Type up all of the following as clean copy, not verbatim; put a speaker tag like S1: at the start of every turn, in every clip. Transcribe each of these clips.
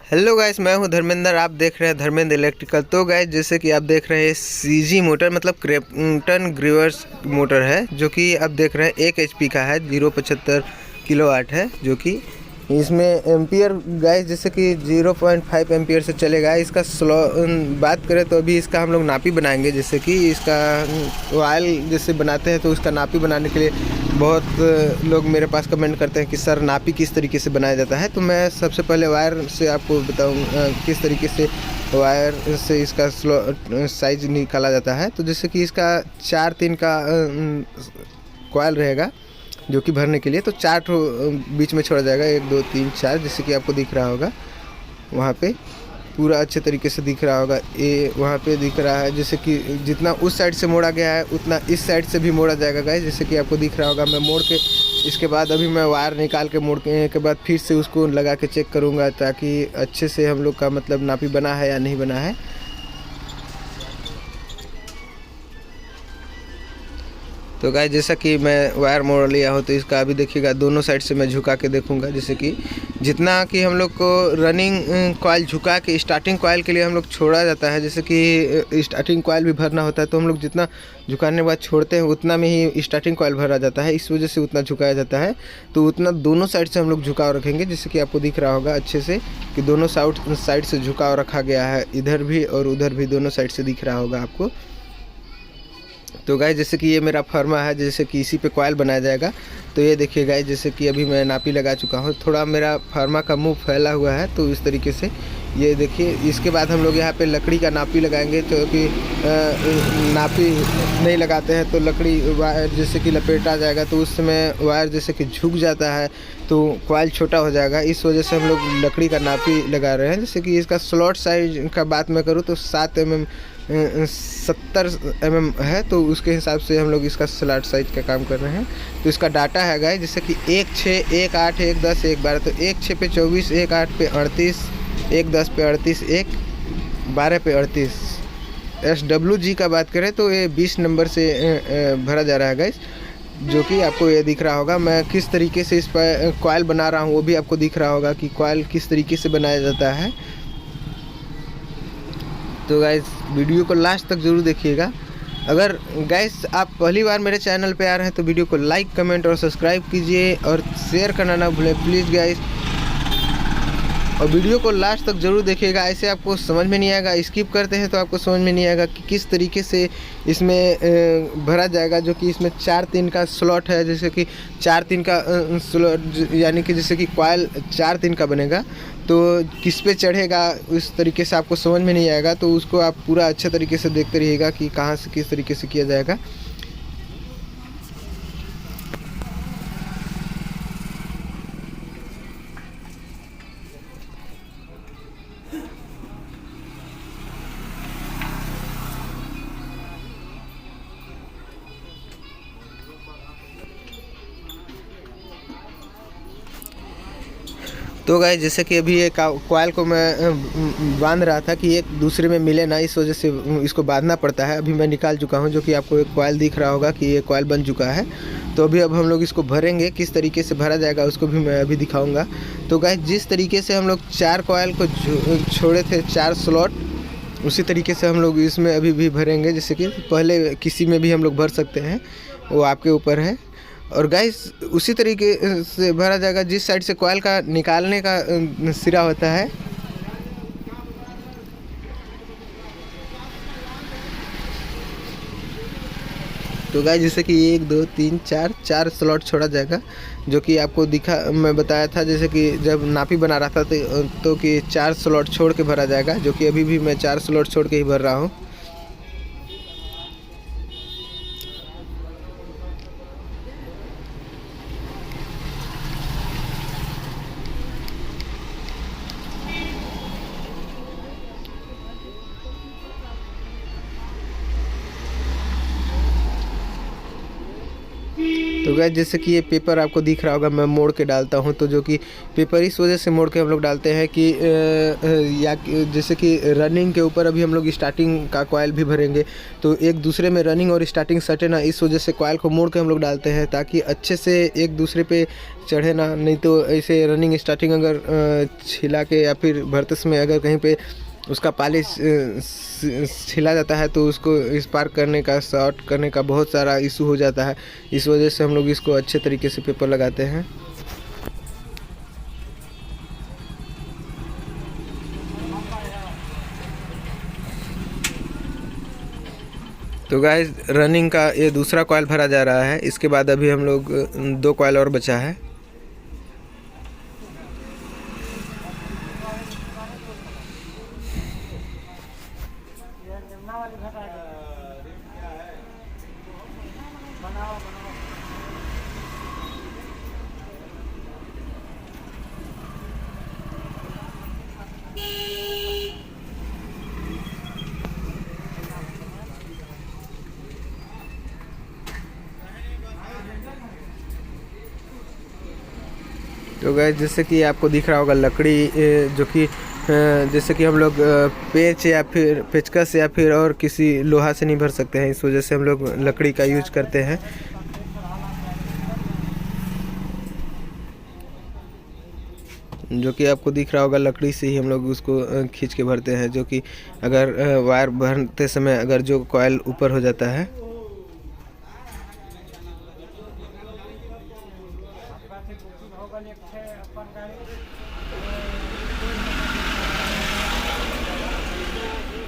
S1: Hello guys, मैं हूं धर्मेंद्र। आप देख रहे हैं धर्मेंद्र इलेक्ट्रिकल। तो गाइस, जैसे कि आप देख रहे हैं सीजी मोटर मतलब क्रेम्पटन ग्रीवर्स मोटर है, जो कि आप देख रहे हैं 1 HP का है, 0.75 किलोवाट है। जो कि इसमें एम्पियर गाइस जैसे कि 0.5 एम्पियर से चलेगा। इसका बात करें तो अभी इसका हम लोग नापी बनाएंगे। जैसे कि इसका ऑयल जैसे बनाते हैं तो उसका नापी बनाने के लिए बहुत लोग मेरे पास कमेंट करते हैं कि सर नापी किस तरीके से बनाया जाता है। तो मैं सबसे पहले वायर से आपको बताऊंगा किस तरीके से वायर से इसका साइज निकाला जाता है। तो जैसे कि इसका 4-3 का कॉयल रहेगा जो कि भरने के लिए, तो 4 बीच में छोड़ा जाएगा, 1 2 3 4, जैसे कि आपको दिख रहा होगा वहाँ पे पूरा अच्छे तरीके से दिख रहा होगा। ये वहाँ पे दिख रहा है जैसे कि जितना उस साइड से मोड़ा गया है उतना इस साइड से भी मोड़ा जाएगा गाइस, जैसे कि आपको दिख रहा होगा। मैं मोड़ के इसके बाद अभी मैं वायर निकाल के मोड़ के बाद फिर से उसको लगा के चेक करूँगा, ताकि अच्छे से हम लोग का मतलब नापी बना है या नहीं बना है। तो गाइस, जैसा कि मैं वायर मोड़ लिया हो तो इसका अभी देखिएगा दोनों साइड से मैं झुका के देखूंगा। जैसे कि जितना कि हम लोग को रनिंग कॉइल झुका के स्टार्टिंग कॉइल के लिए हम लोग छोड़ा जाता है, जैसे कि स्टार्टिंग कॉइल भी भरना होता है, तो हम लोग जितना झुकाने के बाद छोड़ते हैं उतना में ही स्टार्टिंग कॉइल भरा जाता है। इस वजह से उतना झुकाया जाता है। तो उतना दोनों साइड से हम लोग झुकाव रखेंगे, जैसे कि आपको दिख रहा होगा अच्छे से कि दोनों साइड से झुकाव रखा गया है, इधर भी और उधर भी दोनों साइड से दिख रहा होगा आपको। तो गाइस, जैसे कि ये मेरा फर्मा है, जैसे कि इसी पे कॉइल बनाया जाएगा। तो ये देखिए गाइस, जैसे कि अभी मैं नापी लगा चुका हूँ। थोड़ा मेरा फर्मा का मुंह फैला हुआ है, तो इस तरीके से ये देखिए। इसके बाद हम लोग यहाँ पे लकड़ी का नापी लगाएंगे, तो कि नापी नहीं लगाते हैं तो लकड़ी वायर जैसे कि लपेटा जाएगा, तो उस समय वायर जैसे कि झुक जाता है तो कॉइल छोटा हो जाएगा। इस वजह से हम लोग लकड़ी का नापी लगा रहे हैं। जैसे कि इसका स्लॉट साइज का बात मैं करूँ तो 7 mm 70 mm है, तो उसके हिसाब से हम लोग इसका स्लॉट साइज का काम कर रहे हैं। तो इसका डाटा है गाइस, जैसे कि 1 6 1 8 1 10 1 12, तो 1 6 पे 24, 1 8 पे 38, 1 10 पे 38, 1 12 पे 38। SWG का बात करें तो ये 20 नंबर से भरा जा रहा है गाइस, जो कि आपको ये दिख रहा होगा। मैं किस तरीके से इस पर कॉइल बना रहा हूँ वो भी आपको दिख रहा होगा कि कॉइल किस तरीके से बनाया जाता है। तो गाइस, वीडियो को लास्ट तक ज़रूर देखिएगा। अगर गाइस आप पहली बार मेरे चैनल पे आ रहे हैं तो वीडियो को लाइक कमेंट और सब्सक्राइब कीजिए और शेयर करना ना भूलें प्लीज़ गाइस। और वीडियो को लास्ट तक ज़रूर देखिएगा, ऐसे आपको समझ में नहीं आएगा। स्किप करते हैं तो आपको समझ में नहीं आएगा कि किस तरीके से इसमें भरा जाएगा। जो कि इसमें 4-3 का स्लॉट है, जैसे कि 4-3 का स्लॉट, यानी कि जैसे कि कॉइल 4-3 का बनेगा, तो किस पे चढ़ेगा उस तरीके से आपको समझ में नहीं आएगा। तो उसको आप पूरा अच्छे तरीके से देखते रहिएगा कि कहाँ से किस तरीके से किया जाएगा। तो गाइस, जैसे कि अभी ये कॉइल को मैं बांध रहा था कि एक दूसरे में मिले ना, इस वजह से इसको बांधना पड़ता है। अभी मैं निकाल चुका हूँ, जो कि आपको एक कॉइल दिख रहा होगा कि ये कॉइल बन चुका है। तो अभी अब हम लोग इसको भरेंगे, किस तरीके से भरा जाएगा उसको भी मैं अभी दिखाऊंगा। तो गाइस, जिस तरीके से हम लोग 4 कॉइल को छोड़े थे, 4 स्लॉट, उसी तरीके से हम लोग इसमें अभी भी भरेंगे। जैसे कि पहले किसी में भी हम लोग भर सकते हैं, वो आपके ऊपर है। और गाइस, उसी तरीके से भरा जाएगा जिस साइड से कॉइल का निकालने का सिरा होता है। तो गाइस, जैसे कि 1 2 3 4 स्लॉट छोड़ा जाएगा, जो कि आपको मैं बताया था, जैसे कि जब नापी बना रहा था तो कि 4 स्लॉट छोड़ के भरा जाएगा, जो कि अभी भी मैं 4 स्लॉट छोड़ के ही भर रहा हूँ। तो गाइस जैसे कि ये पेपर आपको दिख रहा होगा, मैं मोड़ के डालता हूँ, तो जो कि पेपर इस वजह से मोड़ के हम लोग डालते हैं कि या जैसे कि रनिंग के ऊपर अभी हम लोग स्टार्टिंग का कॉयल भी भरेंगे, तो एक दूसरे में रनिंग और स्टार्टिंग सटे ना, इस वजह से कॉयल को मोड़ के हम लोग डालते हैं ताकि अच्छे से एक दूसरे पे चढ़े ना। नहीं तो ऐसे रनिंग स्टार्टिंग अगर छिला के या फिर भरते समय अगर कहीं पे उसका पॉलिश छिला जाता है तो उसको स्पार्क करने का, शॉर्ट करने का बहुत सारा इशू हो जाता है। इस वजह से हम लोग इसको अच्छे तरीके से पेपर लगाते हैं। तो गाइस रनिंग का ये दूसरा कॉयल भरा जा रहा है। इसके बाद अभी हम लोग 2 कॉयल और बचा है। तो गाइस जैसे कि आपको दिख रहा होगा लकड़ी, जो कि जैसे कि हम लोग पेच या फिर पेचकस या फिर और किसी लोहा से नहीं भर सकते हैं, इस वजह से हम लोग लकड़ी का यूज करते हैं। जो कि आपको दिख रहा होगा लकड़ी से ही हम लोग उसको खींच के भरते हैं, जो कि अगर वायर भरते समय अगर जो कॉयल ऊपर हो जाता है।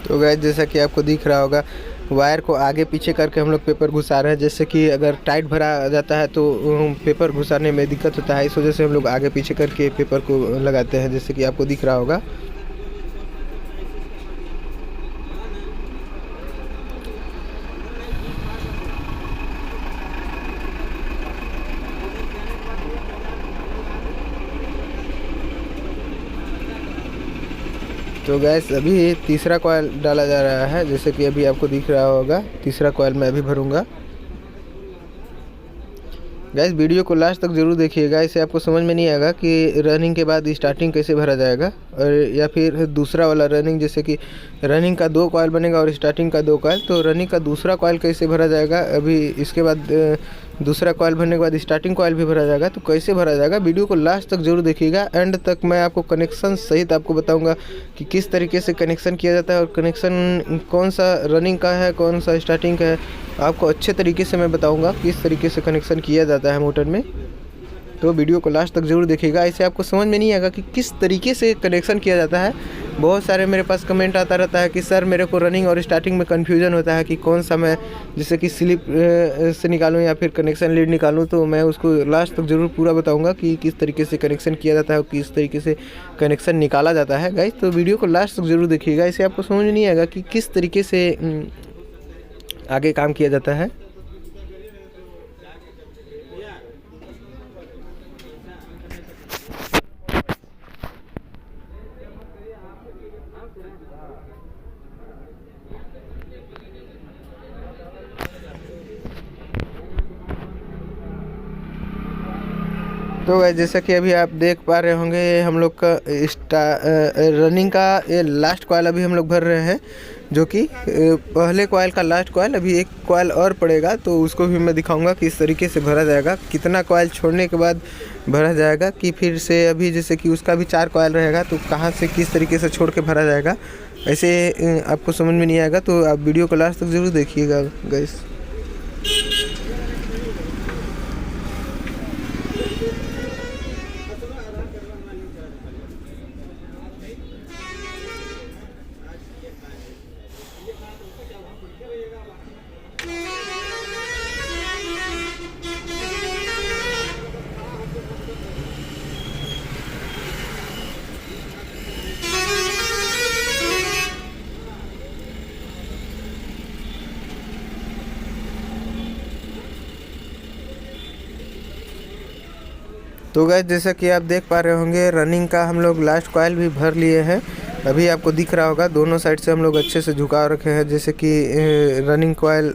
S1: तो गाइस जैसा कि आपको दिख रहा होगा वायर को आगे पीछे करके हम लोग पेपर घुसा रहे हैं। जैसे कि अगर टाइट भरा जाता है तो पेपर घुसाने में दिक्कत होता है, इस वजह से हम लोग आगे पीछे करके पेपर को लगाते हैं, जैसे कि आपको दिख रहा होगा। तो गैस अभी तीसरा कॉयल डाला जा रहा है, जैसे कि अभी आपको दिख रहा होगा तीसरा कॉयल मैं अभी भरूंगा। गैस वीडियो को लास्ट तक ज़रूर देखिएगा, इससे आपको समझ में नहीं आएगा कि रनिंग के बाद स्टार्टिंग कैसे भरा जाएगा, और या फिर दूसरा वाला रनिंग, जैसे कि रनिंग का 2 कॉयल बनेगा और स्टार्टिंग का 2 कॉयल, तो रनिंग का दूसरा कॉयल कैसे भरा जाएगा। अभी इसके बाद दूसरा कॉयल भरने के बाद स्टार्टिंग कॉयल भी भरा जाएगा, तो कैसे भरा जाएगा वीडियो को लास्ट तक जरूर देखिएगा। एंड तक मैं आपको कनेक्शन सहित आपको बताऊंगा कि किस तरीके से कनेक्शन किया जाता है और कनेक्शन कौन सा रनिंग का है कौन सा स्टार्टिंग का है, आपको अच्छे तरीके से मैं बताऊंगा किस तरीके से कनेक्शन किया जाता है मोटर में। तो वीडियो को लास्ट तक ज़रूर देखिएगा, ऐसे आपको समझ में नहीं आएगा कि किस तरीके से कनेक्शन किया जाता है। बहुत सारे मेरे पास कमेंट आता रहता है कि सर मेरे को रनिंग और स्टार्टिंग में कन्फ्यूजन होता है कि कौन सा मैं जैसे कि स्लिप से निकालूं या फिर कनेक्शन लीड निकालूं, तो मैं उसको लास्ट तक ज़रूर पूरा बताऊंगा कि किस तरीके से कनेक्शन किया जाता है और किस तरीके से कनेक्शन निकाला जाता है। गाइस तो वीडियो को लास्ट तक ज़रूर देखिएगा, इससे आपको समझ में नहीं आएगा कि किस तरीके से आगे काम किया जाता है। तो गाइस जैसा कि अभी आप देख पा रहे होंगे हम लोग का रनिंग का ये लास्ट कॉयल अभी हम लोग भर रहे हैं, जो कि पहले कॉयल का लास्ट कॉयल, अभी एक कॉयल और पड़ेगा तो उसको भी मैं दिखाऊंगा कि इस तरीके से भरा जाएगा, कितना कॉयल छोड़ने के बाद भरा जाएगा, कि फिर से अभी जैसे कि उसका भी 4 कॉयल रहेगा तो कहाँ से किस तरीके से छोड़ के भरा जाएगा, ऐसे आपको समझ में नहीं आएगा। तो आप वीडियो को लास्ट तक ज़रूर देखिएगा गाइस। तो गाइस जैसा कि आप देख पा रहे होंगे रनिंग का हम लोग लास्ट कॉयल भी भर लिए हैं, अभी आपको दिख रहा होगा दोनों साइड से हम लोग अच्छे से झुकाव रखे हैं, जैसे कि रनिंग कॉयल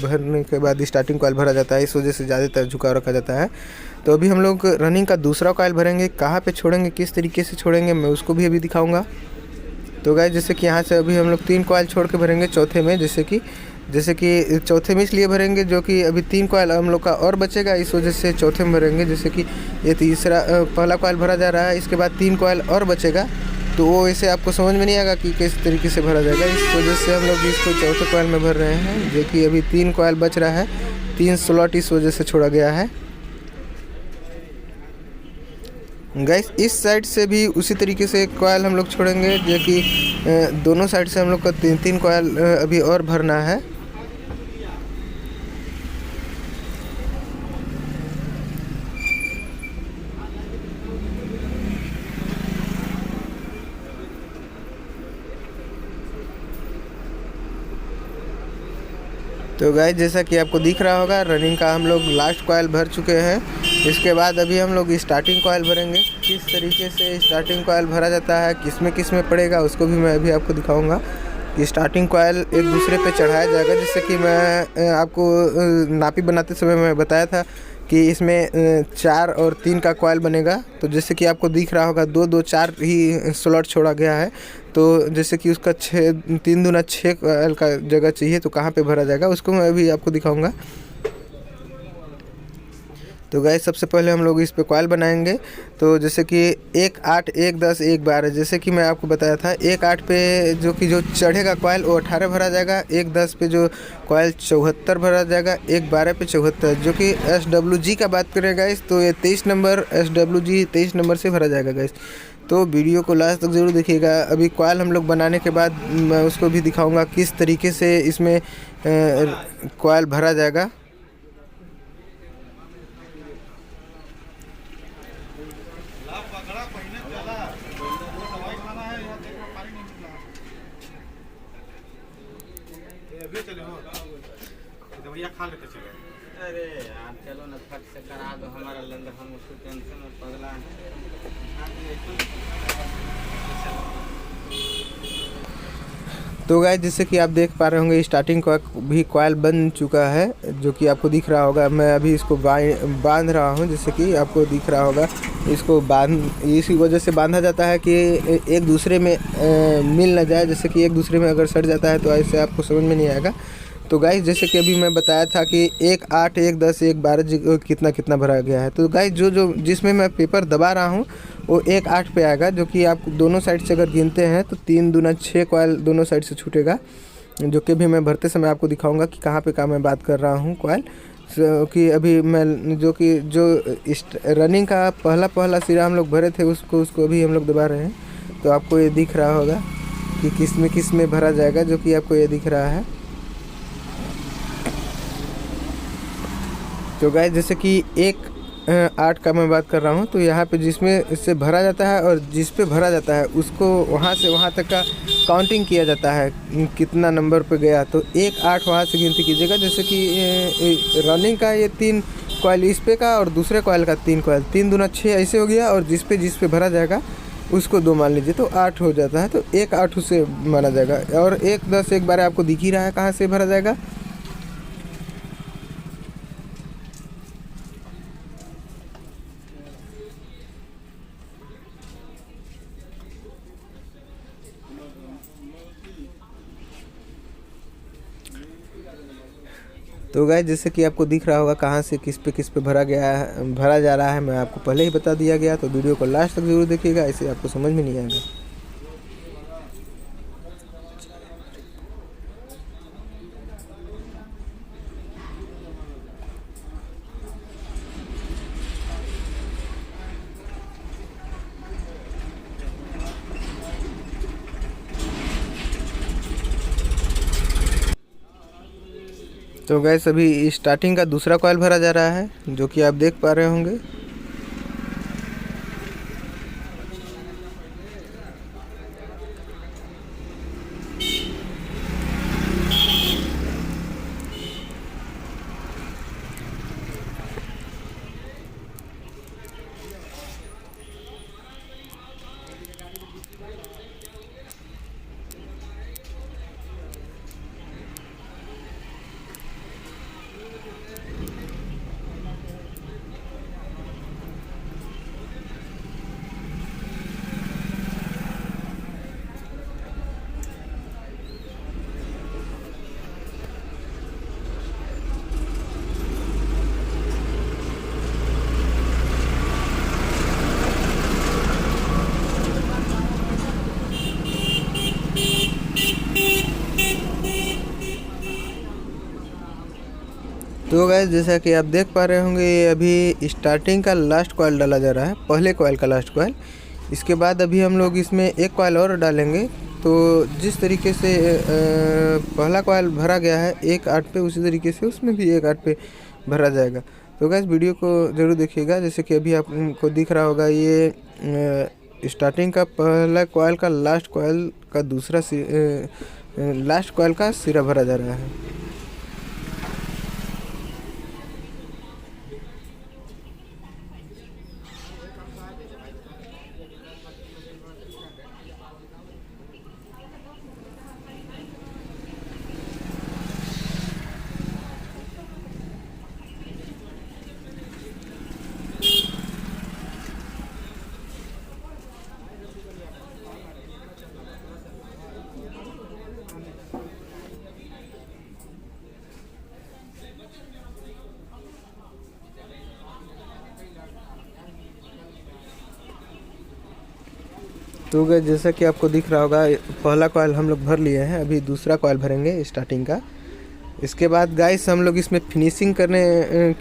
S1: भरने के बाद स्टार्टिंग कॉयल भरा जाता है, इस वजह से ज़्यादातर झुकाव रखा जाता है। तो अभी हम लोग रनिंग का दूसरा कॉयल भरेंगे, कहाँ पे छोड़ेंगे, किस तरीके से छोड़ेंगे, मैं उसको भी अभी दिखाऊंगा। तो गाइस जैसे कि यहाँ से अभी हम लोग 3 कॉयल छोड़ के भरेंगे चौथे में, जैसे कि चौथे में इसलिए भरेंगे जो कि अभी 3 कॉयल हम लोग का और बचेगा, इस वजह से चौथे में भरेंगे। जैसे कि ये तीसरा पहला कॉयल भरा जा रहा है, इसके बाद 3 कॉयल और बचेगा, तो वो ऐसे आपको समझ में नहीं आएगा कि किस तरीके से भरा जाएगा। इस वजह से हम लोग इसको चौथे कॉयल में भर रहे हैं, जो कि अभी 3 कॉयल बच रहा है, 3 स्लॉट इस वजह से छोड़ा गया है। गाइस इस साइड से भी उसी तरीके से कॉयल हम लोग छोड़ेंगे, जो कि दोनों साइड से हम लोग को 3-3 कॉयल अभी और भरना है। तो गाइस जैसा कि आपको दिख रहा होगा रनिंग का हम लोग लास्ट कॉयल भर चुके हैं। इसके बाद अभी हम लोग स्टार्टिंग कॉयल भरेंगे। किस तरीके से स्टार्टिंग कॉयल भरा जाता है, किस में पड़ेगा, उसको भी मैं अभी आपको दिखाऊंगा कि स्टार्टिंग कॉयल एक दूसरे पे चढ़ाया जाएगा। जैसे कि मैं आपको नापी बनाते समय मैं बताया था कि इसमें 4 और 3 का कॉयल बनेगा। तो जैसे कि आपको दिख रहा होगा 2-2-4 ही स्लॉट छोड़ा गया है। तो जैसे कि उसका 3 दूना 6 कॉयल का जगह चाहिए, तो कहाँ पे भरा जाएगा उसको मैं अभी आपको दिखाऊंगा। तो गाइस सबसे पहले हम लोग इस पे कॉयल बनाएंगे। तो जैसे कि 1 8 1 10 1 12, जैसे कि मैं आपको बताया था 1 8 पे जो चढ़ेगा कॉयल वो 18 भरा जाएगा, 1 10 पे जो कॉयल 74 भरा जाएगा, 1 12 पे 74, जो कि SWG का बात करें गाइस तो ये 23 नंबर SWG 23 नंबर से भरा जाएगा गाइस। तो वीडियो को लास्ट तक ज़रूर देखिएगा। अभी कॉयल हम लोग बनाने के बाद मैं उसको भी दिखाऊँगा किस तरीके से इसमें कॉयल भरा जाएगा।
S2: अरे यार चलो ना फट से करा दो हमारा लंदर, हम उसको टेंशन में पगला है।
S1: तो गाइस जैसे कि आप देख पा रहे होंगे स्टार्टिंग का भी कॉयल बन चुका है, जो कि आपको दिख रहा होगा। मैं अभी इसको बांध रहा हूं, जैसे कि आपको दिख रहा होगा इसको इसी वजह से बांधा जाता है कि एक दूसरे में मिल ना जाए। जैसे कि एक दूसरे में अगर सट जाता है तो ऐसे आपको समझ में नहीं आएगा। तो गाइस जैसे कि अभी मैं बताया था कि 1 8 1 10 1 12 कितना भरा गया है। तो गाइस जो जिसमें मैं पेपर दबा रहा हूँ वो 1 8 पे आएगा, जो कि आप दोनों साइड से अगर गिनते हैं तो 3 दूना 6 कॉयल दोनों साइड से छूटेगा, जो कि भी मैं भरते समय आपको दिखाऊंगा कि कहाँ पे मैं बात कर रहा हूँ कॉयल। कि अभी मैं जो रनिंग का पहला सिरा हम लोग भरे थे उसको अभी हम लोग दबा रहे हैं। तो आपको ये दिख रहा होगा कि किस में भरा जाएगा, जो कि आपको ये दिख रहा है। तो गाइस जैसे कि 1 8 का मैं बात कर रहा हूँ, तो यहाँ पे जिसमें इससे भरा जाता है और जिस पे भरा जाता है उसको वहाँ से वहाँ तक का काउंटिंग किया जाता है कितना नंबर पे गया। तो 1 8 वहाँ से गिनती कीजिएगा। जैसे कि रनिंग का ये 3 कॉयल इस पे का और दूसरे कॉयल का 3 कॉयल, 3 दूना 6 ऐसे हो गया, और जिस पे भरा जाएगा उसको 2 मान लीजिए तो 8 हो जाता है। तो 1 8 से माना जाएगा। और 1 10 1 12 आपको दिख ही रहा है कहाँ से भरा जाएगा। तो गाइस जैसे कि आपको दिख रहा होगा कहाँ से किस पे भरा जा रहा है, मैं आपको पहले ही बता दिया गया। तो वीडियो को लास्ट तक जरूर देखिएगा, ऐसे आपको समझ में नहीं आएगा। तो गैस अभी स्टार्टिंग का दूसरा कॉयल भरा जा रहा है, जो कि आप देख पा रहे होंगे। तो गाइस जैसा कि आप देख पा रहे होंगे, ये अभी स्टार्टिंग का लास्ट कॉइल डाला जा रहा है, पहले कॉइल का लास्ट कॉइल। इसके बाद अभी हम लोग इसमें एक कॉइल और डालेंगे। तो जिस तरीके से पहला कॉइल भरा गया है 1/8 पे, उसी तरीके से उसमें भी 1/8 पे भरा जाएगा। तो गाइस वीडियो को ज़रूर देखिएगा। जैसे कि अभी आपको दिख रहा होगा, ये स्टार्टिंग का पहला कॉइल का लास्ट कॉइल का लास्ट कॉइल का सिरा भरा जा रहा है। तो गाइस जैसा कि आपको दिख रहा होगा, पहला कॉइल हम लोग भर लिए हैं, अभी दूसरा कॉइल भरेंगे स्टार्टिंग का। इसके बाद गाइस हम लोग इसमें फिनिशिंग करने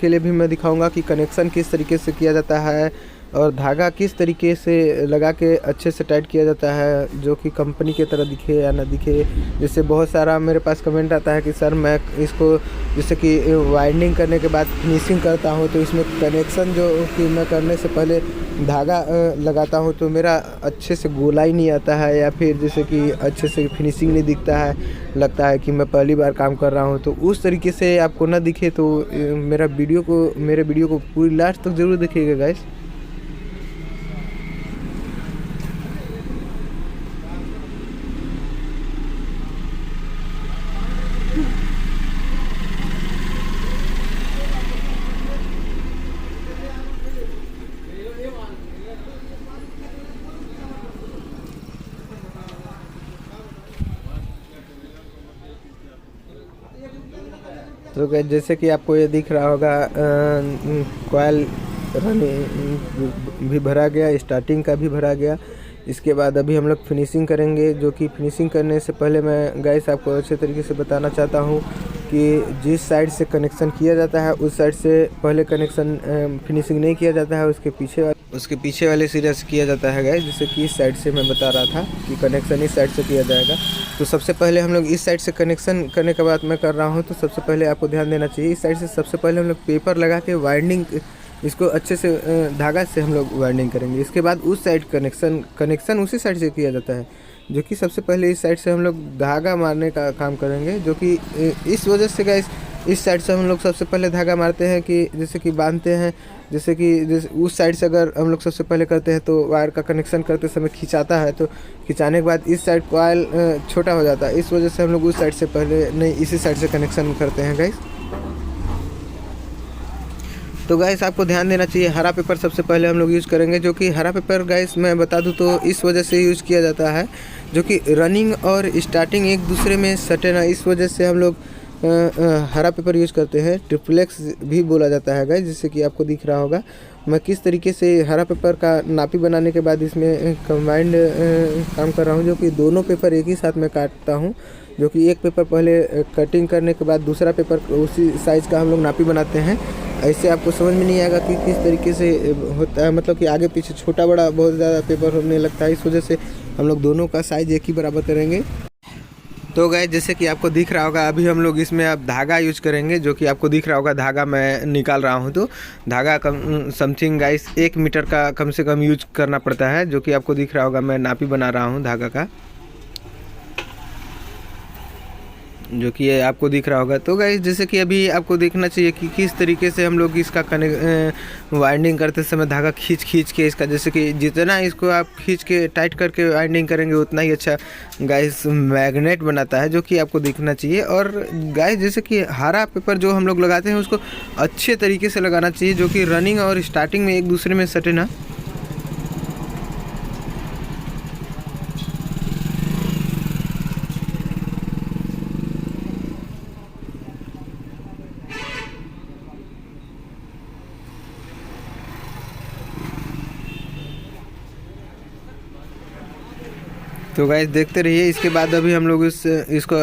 S1: के लिए भी मैं दिखाऊंगा कि कनेक्शन किस तरीके से किया जाता है और धागा किस तरीके से लगा के अच्छे से टाइट किया जाता है, जो कि कंपनी की तरह दिखे या ना दिखे। जैसे बहुत सारा मेरे पास कमेंट आता है कि सर मैं इसको जैसे कि वाइंडिंग करने के बाद फिनिशिंग करता हूँ, तो इसमें कनेक्शन जो कि मैं करने से पहले धागा लगाता हूँ तो मेरा अच्छे से गोलाई नहीं आता है, या फिर जैसे कि अच्छे से फिनिशिंग नहीं दिखता है, लगता है कि मैं पहली बार काम कर रहा हूँ। तो उस तरीके से आपको ना दिखे तो मेरे वीडियो को पूरी लास्ट तक ज़रूर देखिएगा गाइस। तो गाइस जैसे कि आपको ये दिख रहा होगा, कॉइल रनिंग भी भरा गया, स्टार्टिंग का भी भरा गया। इसके बाद अभी हम लोग फिनिशिंग करेंगे, जो कि फिनिशिंग करने से पहले मैं गाइस आपको अच्छे तरीके से बताना चाहता हूँ कि जिस साइड से कनेक्शन किया जाता है उस साइड से पहले कनेक्शन फिनिशिंग नहीं किया जाता है, उसके पीछे वाले सिरे से किया जाता है गाइस। जैसे कि इस साइड से मैं बता रहा था कि कनेक्शन इस साइड से किया जाएगा। तो सबसे पहले हम लोग इस साइड से कनेक्शन करने के बाद मैं कर रहा हूँ, तो सबसे पहले आपको ध्यान देना चाहिए, इस साइड से सबसे पहले हम लोग पेपर लगा के वाइंडिंग, इसको अच्छे से धागा से हम लोग वाइंडिंग करेंगे। इसके बाद उस साइड कनेक्शन उसी साइड से किया जाता है, जो कि सबसे पहले इस साइड से हम लोग धागा मारने का काम करेंगे, जो कि इस वजह से गाइस इस साइड से हम लोग सबसे पहले धागा मारते हैं कि जैसे कि बांधते हैं। जैसे उस साइड से अगर हम लोग सबसे पहले करते हैं तो वायर का कनेक्शन करते समय खिंचाता है, तो खिंचाने के बाद इस साइड कॉइल छोटा हो जाता है, इस वजह से हम लोग उस साइड से पहले नहीं इसी साइड से कनेक्शन करते हैं गाइस। तो गाइस आपको ध्यान देना चाहिए, हरा पेपर सबसे पहले हम लोग यूज़ करेंगे, जो कि हरा पेपर गाइस मैं बता दूं तो इस वजह से यूज़ किया जाता है, जो कि रनिंग और स्टार्टिंग एक दूसरे में सटे ना, इस वजह से हम लोग हरा पेपर यूज़ करते हैं। ट्रिप्लेक्स भी बोला जाता है गाइस, जैसे कि आपको दिख रहा होगा मैं किस तरीके से हरा पेपर का नापी बनाने के बाद इसमें कंबाइंड काम कर रहा हूँ, जो कि दोनों पेपर एक ही साथ में काटता हूँ, जो कि एक पेपर पहले कटिंग करने के बाद दूसरा पेपर उसी साइज़ का हम लोग नापी बनाते हैं। ऐसे आपको समझ में नहीं आएगा कि किस तरीके से होता है, मतलब कि आगे पीछे छोटा बड़ा बहुत ज़्यादा पेपर होने लगता है, इस वजह से हम लोग दोनों का साइज़ एक ही बराबर करेंगे। तो गाइस जैसे कि आपको दिख रहा होगा, अभी हम लोग इसमें अब धागा यूज करेंगे, जो कि आपको दिख रहा होगा धागा मैं निकाल रहा हूं। तो धागा कम समथिंग गाइस 1 मीटर का कम से कम यूज करना पड़ता है, जो कि आपको दिख रहा होगा मैं नापी बना रहा हूं धागा का, जो कि ये आपको दिख रहा होगा। तो गाइस जैसे कि अभी आपको देखना चाहिए कि किस तरीके से हम लोग इसका वाइंडिंग करते समय धागा खींच के इसका, जैसे कि जितना इसको आप खींच के टाइट करके वाइंडिंग करेंगे उतना ही अच्छा गाइस मैग्नेट बनाता है, जो कि आपको दिखना चाहिए। और गाइस जैसे कि हरा पेपर जो हम लोग लगाते हैं उसको अच्छे तरीके से लगाना चाहिए, जो कि रनिंग और स्टार्टिंग में एक दूसरे में सटे ना। तो गाइस देखते रहिए। इसके बाद अभी हम लोग इसको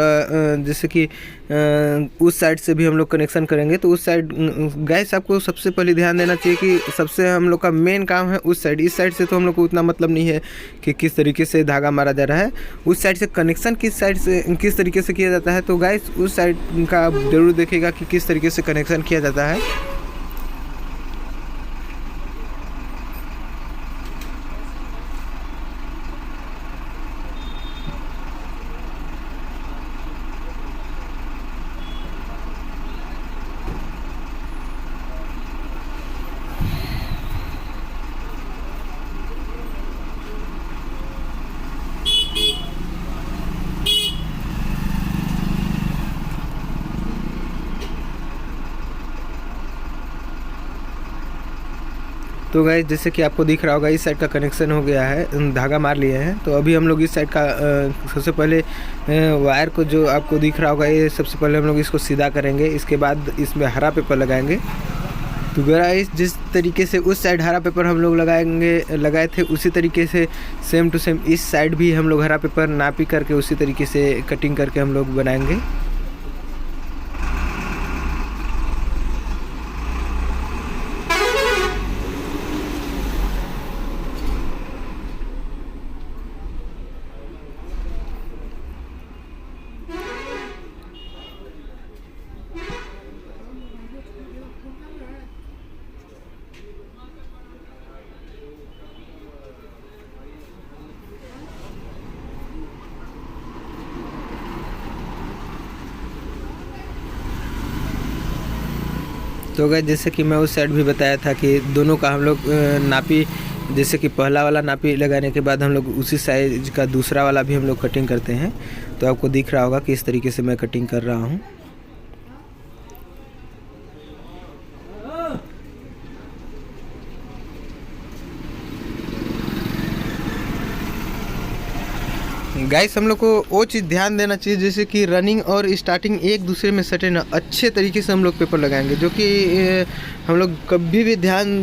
S1: जैसे कि उस साइड से भी हम लोग कनेक्शन करेंगे। तो उस साइड गाइस आपको सबसे पहले ध्यान देना चाहिए कि सबसे हम लोग का मेन काम है उस साइड। इस साइड से तो हम लोग को उतना मतलब नहीं है कि किस तरीके से धागा मारा जा रहा है। उस साइड से कनेक्शन किस तरीके से किया जाता है। तो गाइस उस साइड का आप जरूर देखिएगा कि किस तरीके से कनेक्शन किया जाता है। तो गाइस जैसे कि आपको दिख रहा होगा इस साइड का कनेक्शन हो गया है, धागा मार लिए हैं। तो अभी हम लोग इस साइड का सबसे पहले वायर को जो आपको दिख रहा होगा ये सबसे पहले हम लोग इसको सीधा करेंगे। इसके बाद इसमें हरा पेपर लगाएंगे। तो गाइस जिस तरीके से उस साइड हरा पेपर हम लोग लगाए थे उसी तरीके से सेम टू सेम इस साइड भी हम लोग हरा पेपर नापी करके उसी तरीके से कटिंग करके हम लोग बनाएंगे। तो गाइस जैसे कि मैं उस साइड भी बताया था कि दोनों का हम लोग नापी, जैसे कि पहला वाला नापी लगाने के बाद हम लोग उसी साइज का दूसरा वाला भी हम लोग कटिंग करते हैं। तो आपको दिख रहा होगा कि इस तरीके से मैं कटिंग कर रहा हूँ। गाइस हम लोग को वो चीज़ ध्यान देना चाहिए जैसे कि रनिंग और स्टार्टिंग एक दूसरे में सटे ना, अच्छे तरीके से हम लोग पेपर लगाएंगे। जो कि हम लोग कभी भी ध्यान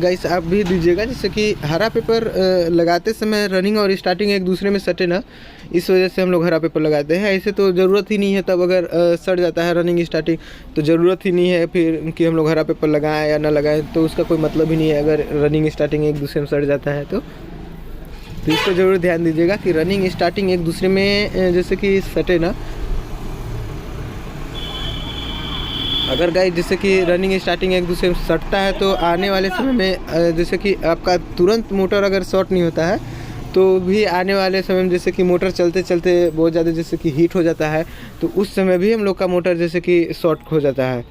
S1: गाइस आप भी दीजिएगा जैसे कि हरा पेपर लगाते समय रनिंग और स्टार्टिंग एक दूसरे में सटे ना, इस वजह से हम लोग हरा पेपर लगाते हैं। ऐसे तो ज़रूरत ही नहीं है, तब अगर सट जाता है रनिंग स्टार्टिंग तो ज़रूरत ही नहीं है फिर कि हम लोग हरा पेपर लगाएं या ना लगाएं, तो उसका कोई मतलब ही नहीं है अगर रनिंग स्टार्टिंग एक दूसरे में सट जाता है। तो इसको ज़रूर ध्यान दीजिएगा कि रनिंग स्टार्टिंग एक दूसरे में जैसे कि सटे ना। अगर गाइस जैसे कि रनिंग स्टार्टिंग एक दूसरे में सटता है तो आने वाले समय में जैसे कि आपका तुरंत मोटर अगर शॉर्ट नहीं होता है तो भी आने वाले समय में जैसे कि मोटर चलते चलते बहुत ज़्यादा जैसे कि हीट हो जाता है, तो उस समय भी हम लोग का मोटर जैसे कि शॉर्ट हो जाता है।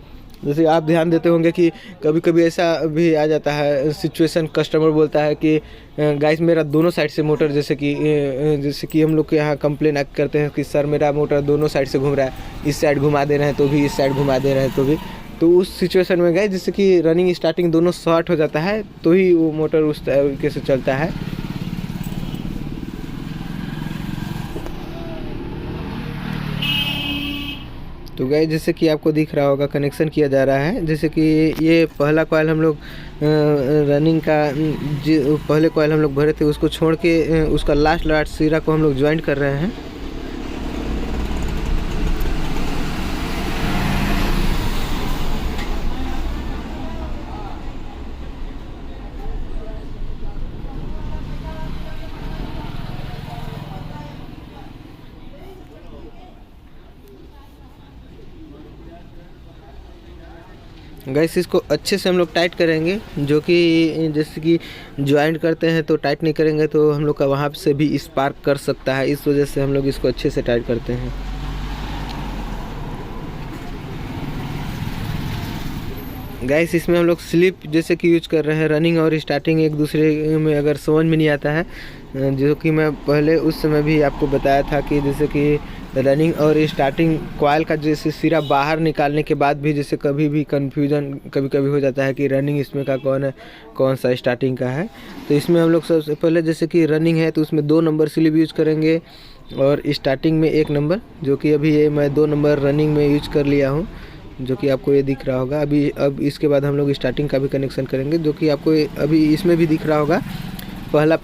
S1: जैसे आप ध्यान देते होंगे कि कभी कभी ऐसा भी आ जाता है सिचुएशन, कस्टमर बोलता है कि गाइस मेरा दोनों साइड से मोटर जैसे कि हम लोग के यहाँ कंप्लेन करते हैं कि सर मेरा मोटर दोनों साइड से घूम रहा है, इस साइड घुमा दे रहे हैं तो भी, इस साइड घुमा दे रहे हैं तो भी। तो उस सिचुएशन में गाइस जैसे कि रनिंग स्टार्टिंग दोनों शॉर्ट हो जाता है तो ही वो मोटर उस तरीके से चलता है। तो गाइस जैसे कि आपको दिख रहा होगा कनेक्शन किया जा रहा है। जैसे कि ये पहला कॉइल हम लोग रनिंग का पहले कॉइल हम लोग भरे थे उसको छोड़ के उसका लास्ट सिरा को हम लोग ज्वाइंट कर रहे हैं। गैस इसको अच्छे से हम लोग टाइट करेंगे, जो कि जैसे कि ज्वाइंट करते हैं तो टाइट नहीं करेंगे तो हम लोग का वहाँ से भी स्पार्क कर सकता है, इस वजह से हम लोग इसको अच्छे से टाइट करते हैं। गैस इसमें हम लोग स्लिप जैसे कि यूज कर रहे हैं। रनिंग और स्टार्टिंग एक दूसरे में अगर समझ में नहीं आता है, जो कि मैं पहले उस समय भी आपको बताया था कि जैसे कि रनिंग और स्टार्टिंग कॉइल का जैसे सिरा बाहर निकालने के बाद भी जैसे कभी भी कन्फ्यूजन कभी कभी हो जाता है कि रनिंग इसमें का कौन है, कौन सा स्टार्टिंग का है। तो इसमें हम लोग सबसे पहले जैसे कि रनिंग है तो उसमें 2 नंबर स्लिप यूज करेंगे और स्टार्टिंग में 1 नंबर, जो कि अभी ये मैं 2 नंबर रनिंग में यूज कर लिया हूँ, जो कि आपको ये दिख रहा होगा। अब इसके बाद हम लोग स्टार्टिंग का भी कनेक्शन करेंगे, जो कि आपको अभी इसमें भी दिख रहा होगा। पहला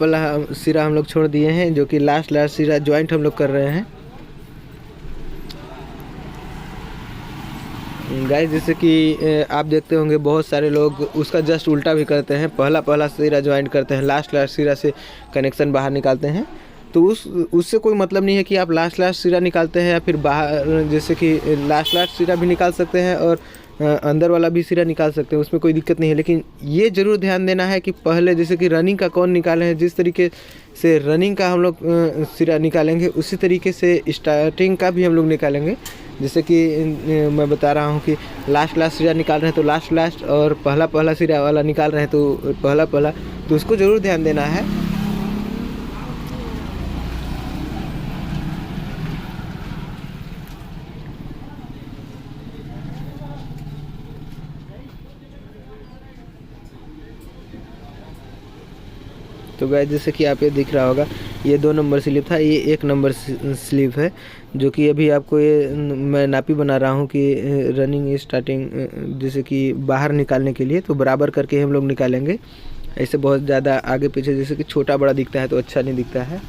S1: सिरा हम लोग छोड़ दिए हैं, जो कि लास्ट सिरा जॉइंट हम लोग कर रहे हैं गाइस। जैसे कि आप देखते होंगे बहुत सारे लोग उसका जस्ट उल्टा भी करते हैं, पहला सिरा ज्वाइंट करते हैं, लास्ट सिरा से कनेक्शन बाहर निकालते हैं। तो उससे कोई मतलब नहीं है कि आप लास्ट सिरा निकालते हैं या फिर बाहर, जैसे कि लास्ट सिरा भी निकाल सकते हैं और अंदर वाला भी सिरा निकाल सकते हैं, उसमें कोई दिक्कत नहीं है। लेकिन ये ज़रूर ध्यान देना है कि पहले जैसे कि रनिंग का कौन निकाले हैं, जिस तरीके से रनिंग का हम लोग सिरा निकालेंगे उसी तरीके से स्टार्टिंग का भी हम लोग निकालेंगे। जैसे कि मैं बता रहा हूँ कि लास्ट सिरा निकाल रहे हैं तो लास्ट, और पहला सिरा वाला निकाल रहे हैं तो पहला, तो उसको ज़रूर ध्यान देना है। तो गाइस जैसे कि आप ये दिख रहा होगा, ये 2 नंबर स्लीव था, ये 1 नंबर स्लीव है, जो कि अभी आपको ये मैं नापी बना रहा हूँ कि रनिंग स्टार्टिंग जैसे कि बाहर निकालने के लिए तो बराबर करके हम लोग निकालेंगे। ऐसे बहुत ज़्यादा आगे पीछे जैसे कि छोटा बड़ा दिखता है तो अच्छा नहीं दिखता है।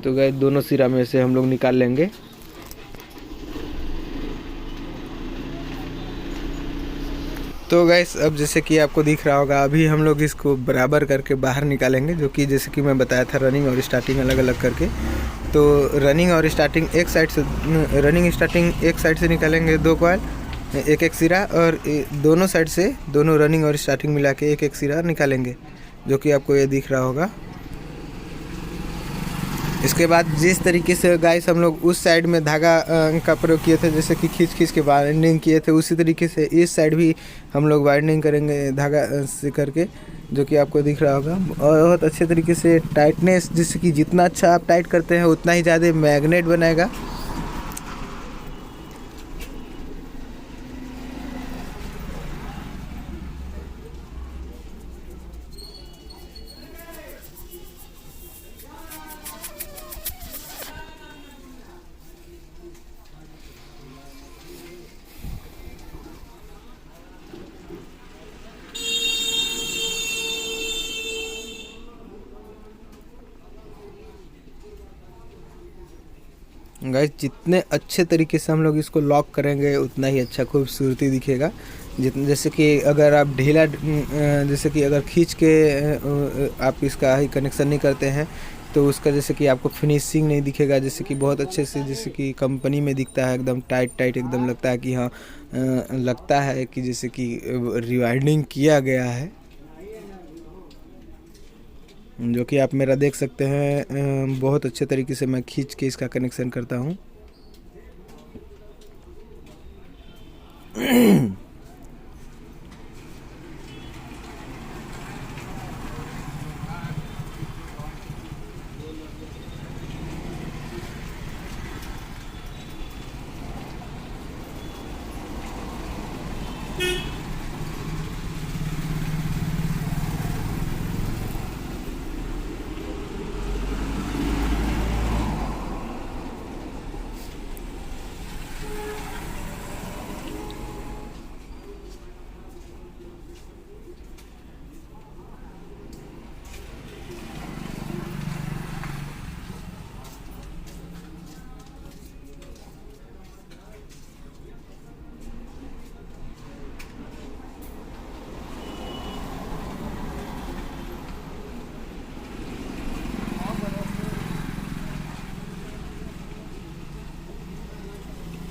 S1: तो गाइस दोनों सिरा में से हम लोग निकाल लेंगे। तो गाइस अब जैसे कि आपको दिख रहा होगा, अभी हम लोग इसको बराबर करके बाहर निकालेंगे, जो कि जैसे कि मैं बताया था रनिंग और स्टार्टिंग अलग अलग करके। तो रनिंग और स्टार्टिंग एक साइड से निकालेंगे 2 कॉइल, एक सिरा, और दोनों साइड से दोनों रनिंग और स्टार्टिंग मिला के एक सिरा निकालेंगे, जो कि आपको ये दिख रहा होगा। इसके बाद जिस तरीके से गाइस हम लोग उस साइड में धागा का प्रयोग किए थे, जैसे कि खींच के वाइंडिंग किए थे, उसी तरीके से इस साइड भी हम लोग वाइंडिंग करेंगे धागा से करके, जो कि आपको दिख रहा होगा। और बहुत अच्छे तरीके से टाइटनेस, जैसे कि जितना अच्छा आप टाइट करते हैं उतना ही ज़्यादा मैग्नेट बनाएगा। गाइस जितने अच्छे तरीके से हम लोग इसको लॉक करेंगे उतना ही अच्छा खूबसूरती दिखेगा। जैसे कि अगर आप ढीला, जैसे कि अगर खींच के आप इसका ही कनेक्शन नहीं करते हैं तो उसका जैसे कि आपको फिनिशिंग नहीं दिखेगा, जैसे कि बहुत अच्छे से जैसे कि कंपनी में दिखता है, एकदम टाइट एकदम लगता है कि हाँ, लगता है कि जैसे कि रिवाइंडिंग किया गया है, जो कि आप मेरा देख सकते हैं। बहुत अच्छे तरीके से मैं खींच के इसका कनेक्शन करता हूँ।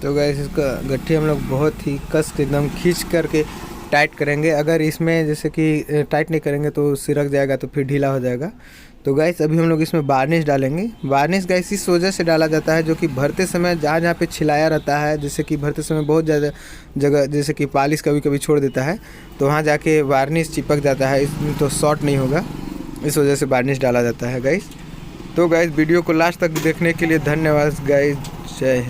S1: तो गैस इसका गट्ठी हम लोग बहुत ही कस के एकदम खींच करके टाइट करेंगे। अगर इसमें जैसे कि टाइट नहीं करेंगे तो सिरक जाएगा, तो फिर ढीला हो जाएगा। तो गैस अभी हम लोग इसमें वार्निश डालेंगे। वार्निश गैस इस वजह से डाला जाता है जो कि भरते समय जहाँ पे छिलाया रहता है, जैसे कि भरते समय बहुत ज़्यादा जगह जैसे कि पालिश कभी कभी छोड़ देता है तो वहाँ जाके वार्निश चिपक जाता है, तो शॉर्ट नहीं होगा, इस वजह से वार्निश डाला जाता है गैस। तो गैस वीडियो को लास्ट तक देखने के लिए धन्यवाद गैस। जय हिंद।